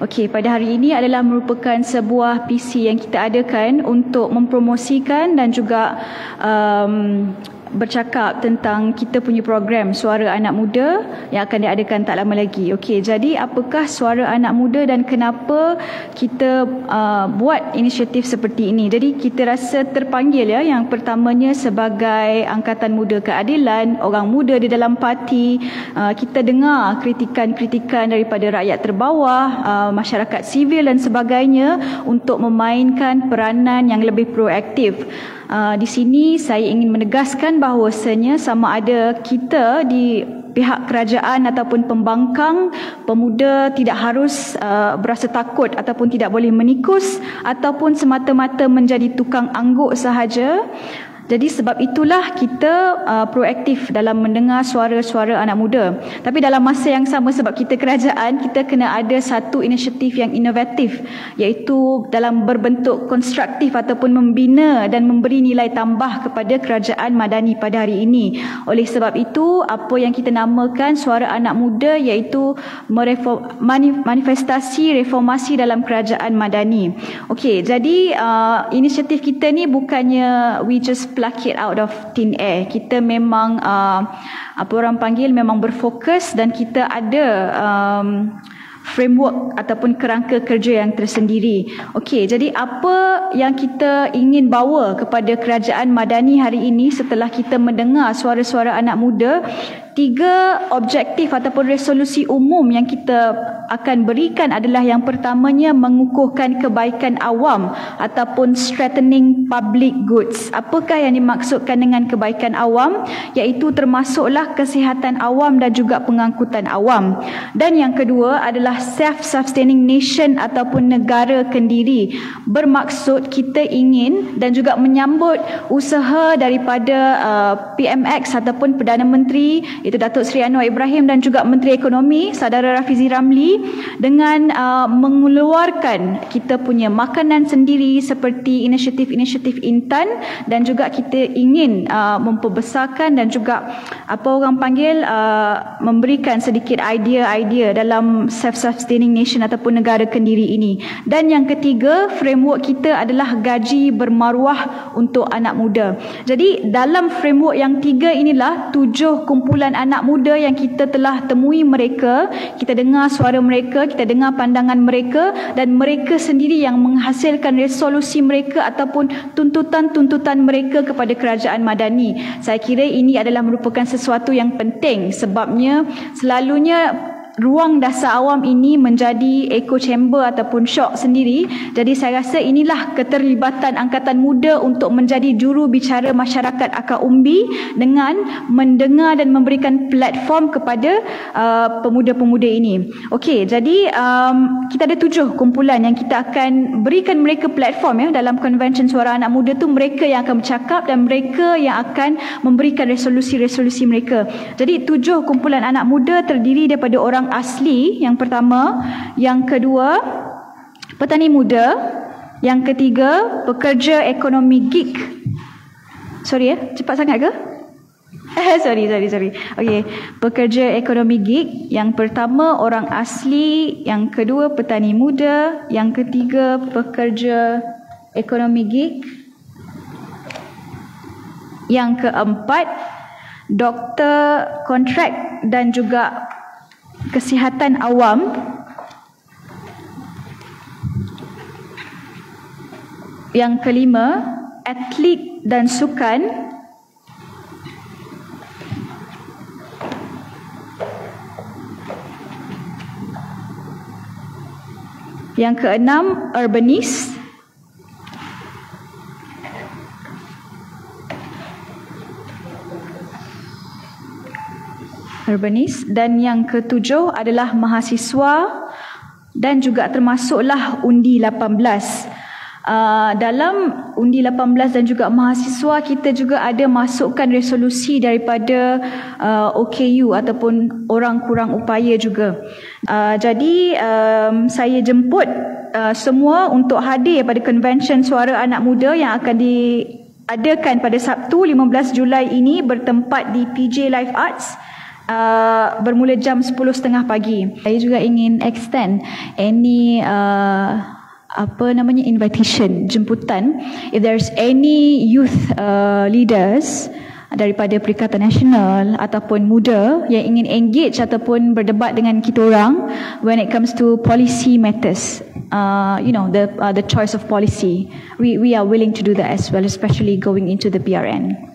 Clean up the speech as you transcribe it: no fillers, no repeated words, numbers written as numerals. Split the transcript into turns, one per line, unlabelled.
Okey, pada hari ini adalah merupakan sebuah PC yang kita adakan untuk mempromosikan dan juga bercakap tentang kita punya program Suara Anak Muda yang akan diadakan tak lama lagi. Okey, jadi apakah Suara Anak Muda dan kenapa kita buat inisiatif seperti ini? Jadi kita rasa terpanggil ya, yang pertamanya sebagai Angkatan Muda Keadilan, orang muda di dalam parti, kita dengar kritikan-kritikan daripada rakyat terbawah, masyarakat sivil dan sebagainya untuk memainkan peranan yang lebih proaktif. Di sini saya ingin menegaskan bahawasanya sama ada kita di pihak kerajaan ataupun pembangkang, pemuda tidak harus berasa takut ataupun tidak boleh menikus ataupun semata-mata menjadi tukang angguk sahaja. Jadi sebab itulah kita proaktif dalam mendengar suara-suara anak muda. Tapi dalam masa yang sama, sebab kita kerajaan, kita kena ada satu inisiatif yang inovatif, iaitu dalam berbentuk konstruktif ataupun membina dan memberi nilai tambah kepada kerajaan madani pada hari ini. Oleh sebab itu, apa yang kita namakan Suara Anak Muda iaitu manifestasi reformasi dalam kerajaan madani. Okey, jadi inisiatif kita ni bukannya we just pluck it out of thin air. Kita memang apa orang panggil, memang berfokus dan kita ada framework ataupun kerangka kerja yang tersendiri. Okey, jadi apa yang kita ingin bawa kepada kerajaan madani hari ini setelah kita mendengar suara-suara anak muda? 3 objektif ataupun resolusi umum yang kita akan berikan adalah yang pertamanya mengukuhkan kebaikan awam ataupun strengthening public goods. Apakah yang dimaksudkan dengan kebaikan awam? Iaitu termasuklah kesihatan awam dan juga pengangkutan awam. Dan yang kedua adalah self-sustaining nation ataupun negara kendiri. Bermaksud kita ingin dan juga menyambut usaha daripada PMX ataupun Perdana Menteri, iaitu Datuk Seri Anwar Ibrahim dan juga Menteri Ekonomi Saudara Rafizi Ramli, dengan mengeluarkan kita punya makanan sendiri seperti inisiatif-inisiatif Intan, dan juga kita ingin memperbesarkan dan juga apa orang panggil memberikan sedikit idea-idea dalam self-sustaining nation ataupun negara kendiri ini. Dan yang ketiga, framework kita adalah gaji bermaruah untuk anak muda. Jadi dalam framework yang 3 inilah 7 kumpulan anak muda yang kita telah temui mereka, kita dengar suara mereka, kita dengar pandangan mereka, dan mereka sendiri yang menghasilkan resolusi mereka ataupun tuntutan-tuntutan mereka kepada kerajaan madani. Saya kira ini adalah merupakan sesuatu yang penting, sebabnya selalunya ruang dasar awam ini menjadi echo chamber ataupun shock sendiri. Jadi saya rasa inilah keterlibatan Angkatan Muda untuk menjadi juru bicara masyarakat akar umbi dengan mendengar dan memberikan platform kepada pemuda-pemuda ini. Okey, jadi kita ada 7 kumpulan yang kita akan berikan mereka platform ya dalam Konvensyen Suara Anak Muda tu. Mereka yang akan bercakap dan mereka yang akan memberikan resolusi-resolusi mereka. Jadi 7 kumpulan anak muda terdiri daripada orang asli yang pertama, yang kedua petani muda, yang ketiga pekerja ekonomi gig. Sorry ya, cepat sangat ke? Sorry. Okey, pekerja ekonomi gig. Yang pertama orang asli, yang kedua petani muda, yang ketiga pekerja ekonomi gig, yang keempat doktor kontrak dan juga kesihatan awam, yang kelima atlet dan sukan, yang keenam urbanis, dan yang ketujuh adalah mahasiswa dan juga termasuklah undi 18. Dalam undi 18 dan juga mahasiswa, kita juga ada masukkan resolusi daripada OKU ataupun orang kurang upaya juga. Jadi saya jemput semua untuk hadir pada Konvensyen Suara Anak Muda yang akan diadakan pada Sabtu 15 Julai ini bertempat di PJ Live Arts bermula jam 10.30 pagi. Saya juga ingin extend any invitation, jemputan, if there's any youth leaders daripada Perikatan Nasional ataupun muda yang ingin engage ataupun berdebat dengan kita orang when it comes to policy matters, the choice of policy, we are willing to do that as well, especially going into the PRN.